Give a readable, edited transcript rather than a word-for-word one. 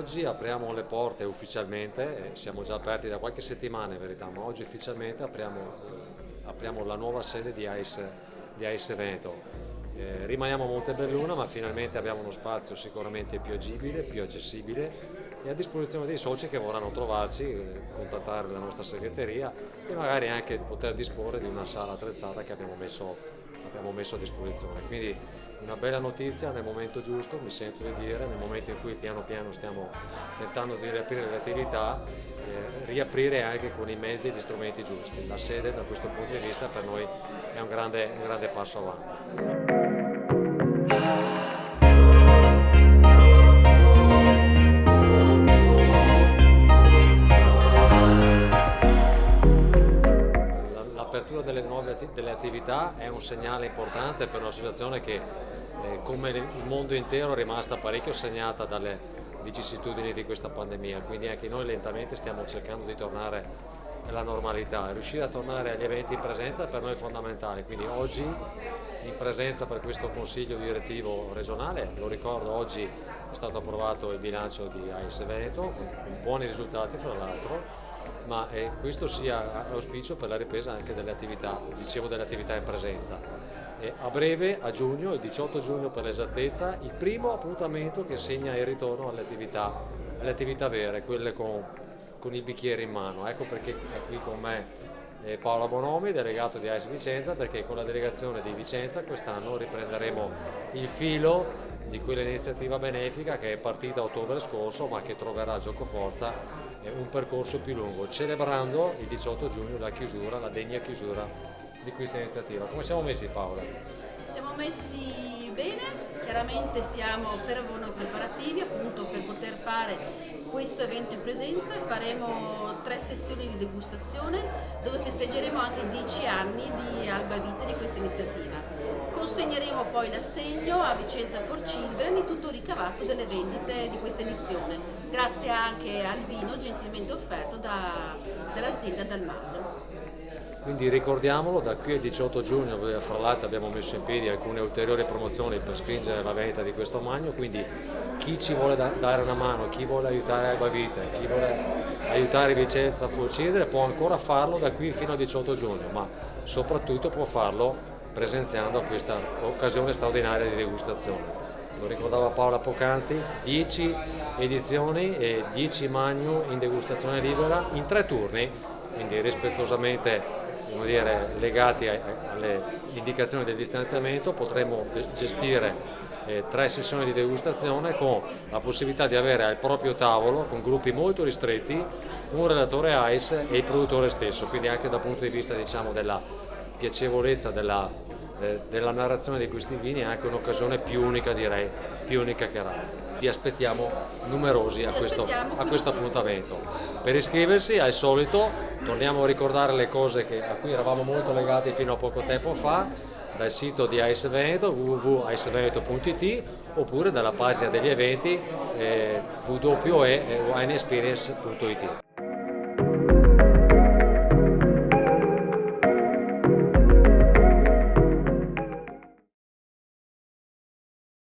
oggi apriamo le porte ufficialmente, siamo già aperti da qualche settimana in verità, ma oggi ufficialmente apriamo la nuova sede di AS Veneto. Rimaniamo a Montebelluna, ma finalmente abbiamo uno spazio sicuramente più agibile, più accessibile e a disposizione dei soci che vorranno trovarci, contattare la nostra segreteria e magari anche poter disporre di una sala attrezzata che abbiamo messo a disposizione. Quindi una bella notizia nel momento giusto, mi sento di dire, nel momento in cui piano piano stiamo tentando di riaprire le attività, riaprire anche con i mezzi e gli strumenti giusti. La sede da questo punto di vista per noi è un grande passo avanti. L'apertura delle attività è un segnale importante per un'associazione che, come il mondo intero, è rimasta parecchio segnata dalle vicissitudini di questa pandemia, quindi anche noi lentamente stiamo cercando di tornare alla normalità. Riuscire a tornare agli eventi in presenza per noi è fondamentale, quindi oggi in presenza per questo consiglio direttivo regionale, lo ricordo, oggi è stato approvato il bilancio di AS Veneto, con buoni risultati fra l'altro, ma questo sia l'auspicio per la ripresa anche delle attività, dicevo, delle attività in presenza. A breve, a giugno, il 18 giugno per l'esattezza, il primo appuntamento che segna il ritorno alle attività vere, quelle con il bicchiere in mano. Ecco perché è qui con me Paola Bonomi, delegato di AS Vicenza, perché con la delegazione di Vicenza quest'anno riprenderemo il filo di quell'iniziativa benefica che è partita a ottobre scorso, ma che troverà giocoforza un percorso più lungo, celebrando il 18 giugno la degna chiusura di questa iniziativa. Come siamo messi, Paola? Siamo messi bene, chiaramente siamo fervorosi preparativi appunto per poter fare questo evento in presenza. Faremo 3 sessioni di degustazione dove festeggeremo anche 10 anni di Alba Vita di questa iniziativa. Consegneremo poi l'assegno a Vicenza for Children di tutto il ricavato delle vendite di questa edizione, grazie anche al vino gentilmente offerto dall'azienda Dalmaso. Quindi ricordiamolo, da qui al 18 giugno fra l'altro abbiamo messo in piedi alcune ulteriori promozioni per spingere la vendita di questo magno, quindi chi ci vuole dare una mano, chi vuole aiutare Alba Vita, chi vuole aiutare Vicenza for Children può ancora farlo da qui fino al 18 giugno, ma soprattutto può farlo presenziando a questa occasione straordinaria di degustazione. Lo ricordava Paola poc'anzi, 10 edizioni e 10 magno in degustazione libera in 3 turni, quindi rispettosamente legati alle indicazioni del distanziamento potremo gestire 3 sessioni di degustazione con la possibilità di avere al proprio tavolo, con gruppi molto ristretti, un relatore AIS e il produttore stesso, quindi anche dal punto di vista della piacevolezza della narrazione di questi vini è anche un'occasione più unica, direi, più unica che rara. Vi aspettiamo numerosi a questo appuntamento. Per iscriversi, al solito, torniamo a ricordare le cose a cui eravamo molto legati fino a poco tempo fa, dal sito di AS Veneto, www.asveneto.it, oppure dalla pagina degli eventi www.wineexperience.it.